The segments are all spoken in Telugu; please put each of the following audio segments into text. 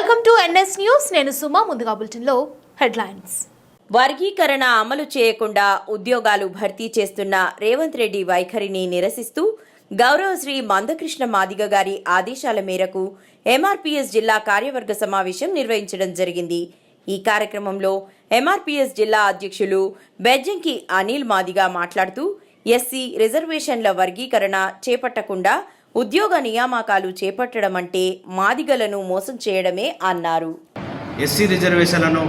Welcome to NS news. నేను సుమా. ముందుగా బులెటిన్లో హెడ్లైన్స్. వర్గీకరణ అమలు చేయకుండా ఉద్యోగాలు భర్తీ చేస్తున్న రేవంత్ రెడ్డి వైఖరిని నిరసిస్తూ గౌరవశ్రీ మందకృష్ణ మాదిగ గారి ఆదేశాల మేరకు ఎంఆర్పీఎస్ జిల్లా కార్యవర్గ సమావేశం నిర్వహించడం జరిగింది. ఈ కార్యక్రమంలో ఎంఆర్పీఎస్ జిల్లా అధ్యక్షులు బెజ్జంకి అనిల్ మాదిగ మాట్లాడుతూ ఎస్సీ రిజర్వేషన్ల వర్గీకరణ చేపట్టకుండా ఉద్యోగ నియామకాలు చేపట్టడం అంటే మాదిగలను మోసం చేయడమే అన్నారు. ఎస్సీ రిజర్వేషన్లను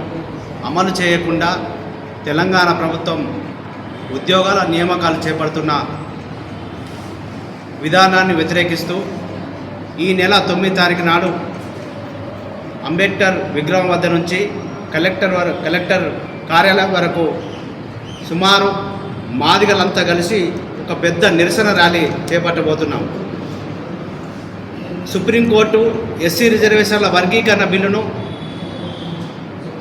అమలు చేయకుండా తెలంగాణ ప్రభుత్వం ఉద్యోగాల నియామకాలు చేపడుతున్న విధానాన్ని వ్యతిరేకిస్తూ ఈ నెల 9 తారీఖు నాడు అంబేద్కర్ విగ్రహం వద్ద నుంచి కలెక్టర్ కార్యాలయం వరకు సుమారు మాదిగలంతా కలిసి ఒక పెద్ద నిరసన ర్యాలీ చేపట్టబోతున్నాం. సుప్రీంకోర్టు ఎస్సీ రిజర్వేషన్ల వర్గీకరణ బిల్లును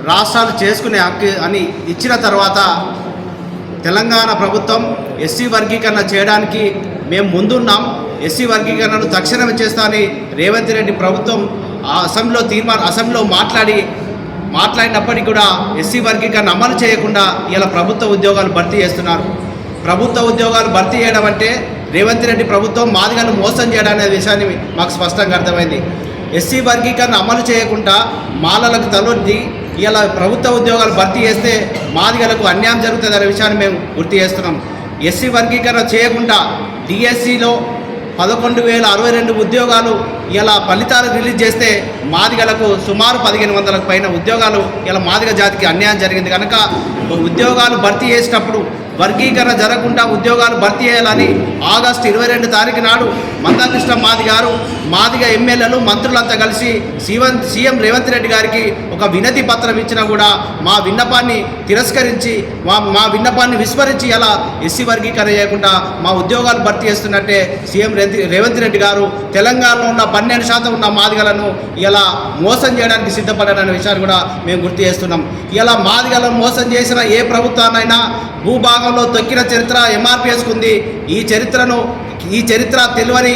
రాష్ట్రాలు చేసుకునే హక్కు అని ఇచ్చిన తర్వాత తెలంగాణ ప్రభుత్వం ఎస్సీ వర్గీకరణ చేయడానికి మేము ముందున్నాం. ఎస్సీ వర్గీకరణను తక్షణమే చేస్తామని రేవంత్ రెడ్డి ప్రభుత్వం అసెంబ్లీలో మాట్లాడినప్పటికీ కూడా ఎస్సీ వర్గీకరణ అమలు చేయకుండా ఇలా ప్రభుత్వ ఉద్యోగాలు భర్తీ చేస్తున్నారు. ప్రభుత్వ ఉద్యోగాలు భర్తీ చేయడం అంటే రేవంత్ రెడ్డి ప్రభుత్వం మాదిగలను మోసం చేయడం అనే విషయాన్ని మాకు స్పష్టంగా అర్థమైంది. ఎస్సీ వర్గీకరణ అమలు చేయకుండా మాలలకు తలొద్ది ఇలా ప్రభుత్వ ఉద్యోగాలు భర్తీ చేస్తే మాదిగలకు అన్యాయం జరుగుతుంది అనే విషయాన్ని మేము గుర్తు చేస్తున్నాం. ఎస్సీ వర్గీకరణ చేయకుండా డిఎస్సిలో 11,062 ఉద్యోగాలు ఇలా ఫలితాలు రిలీజ్ చేస్తే మాదిగలకు సుమారు 1,500 పైన ఉద్యోగాలు ఇలా మాదిగ జాతికి అన్యాయం జరిగింది. కనుక ఉద్యోగాలు భర్తీ చేసేటప్పుడు వర్గీకరణ జరగకుండా ఉద్యోగాలు భర్తీ చేయాలని ఆగస్టు 22 తారీఖు నాడు మందకృష్ణ మాదిగ గారు మాదిగ ఎమ్మెల్యేలు మంత్రులంతా కలిసి సీఎం రేవంత్ రెడ్డి గారికి ఒక వినతి పత్రం ఇచ్చినా కూడా మా విన్నపాన్ని తిరస్కరించి మా విన్నపాన్ని విస్మరించి ఇలా ఎస్సీ వర్గీకరణ చేయకుండా మా ఉద్యోగాలు భర్తీ చేస్తున్నట్టే సీఎం రేవంత్ రెడ్డి గారు తెలంగాణలో ఉన్న 12% ఉన్న మాదిగలను ఇలా మోసం చేయడానికి సిద్ధపడ్డారనే విషయాన్ని కూడా మేము గుర్తు చేస్తున్నాం. ఇలా మాదిగలను మోసం చేసిన ఏ ప్రభుత్వాన్నైనా భూభాగంలో తొక్కిన చరిత్ర ఎంఆర్పీఎస్కు ఉంది. ఈ చరిత్ర తెలియని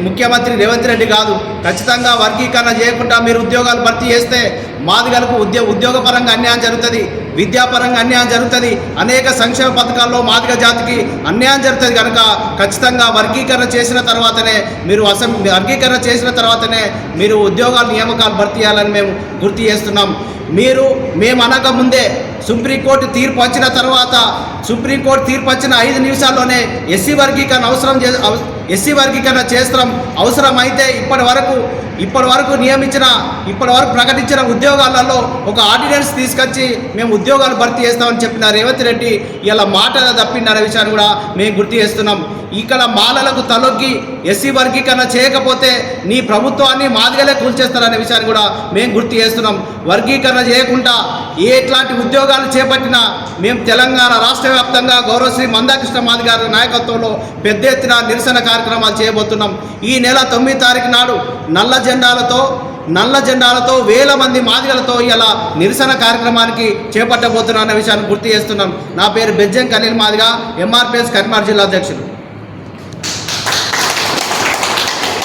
ముఖ్యమంత్రి రేవంత్ రెడ్డి కాదు. ఖచ్చితంగా వర్గీకరణ చేయకుండా మీరు ఉద్యోగాలు భర్తీ చేస్తే మాదిగలకు ఉద్యోగపరంగా అన్యాయం జరుగుతుంది, విద్యాపరంగా అన్యాయం జరుగుతుంది, అనేక సంక్షేమ పథకాల్లో మాదిగ జాతికి అన్యాయం జరుగుతుంది. కనుక ఖచ్చితంగా వర్గీకరణ చేసిన తర్వాతనే మీరు ఉద్యోగాలు నియామకాలు భర్తీ చేయాలని మేము గుర్తు చేస్తున్నాం. మేము అనకముందే సుప్రీంకోర్టు తీర్పు వచ్చిన తర్వాత సుప్రీంకోర్టు తీర్పు వచ్చిన 5 నిమిషాల్లోనే ఎస్సీ వర్గీకరణ చేస్తాం. అవసరమైతే ఇప్పటి వరకు ప్రకటించిన ఉద్యోగాలలో ఒక ఆర్డినెన్స్ తీసుకొచ్చి మేము ఉద్యోగాలు భర్తీ చేస్తామని చెప్పిన రేవంత్ రెడ్డి ఇలా మాట తప్పిందనే విషయాన్ని కూడా మేము గుర్తు చేస్తున్నాం. ఇక్కడ మాలలకు తలొగ్గి ఎస్సీ వర్గీకరణ చేయకపోతే నీ ప్రభుత్వాన్ని మాదిగలే కూల్చేస్తారనే విషయాన్ని కూడా మేము గుర్తు చేస్తున్నాం. వర్గీకరణ చేయకుండా ఎట్లాంటి ఉద్యోగాలు చేపట్టినా మేము తెలంగాణ రాష్ట్ర వ్యాప్తంగా గౌరవశ్రీ మందకృష్ణ మాదిగ గారి నాయకత్వంలో పెద్ద ఎత్తున నిరసన కార్యక్రమాలు చేయబోతున్నాం. ఈ నెల 9 తారీఖు నాడు నల్ల జెండాలతో వేల మంది మాదిగలతో ఇలా నిరసన కార్యక్రమానికి చేపట్టబోతున్నా అన్న విషయాన్ని గుర్తు చేస్తున్నాం. నా పేరు బెజ్జంకి అనిల్ మాదిగ, ఎంఆర్పీఎస్ కరీంనగర్ జిల్లా అధ్యక్షుడు.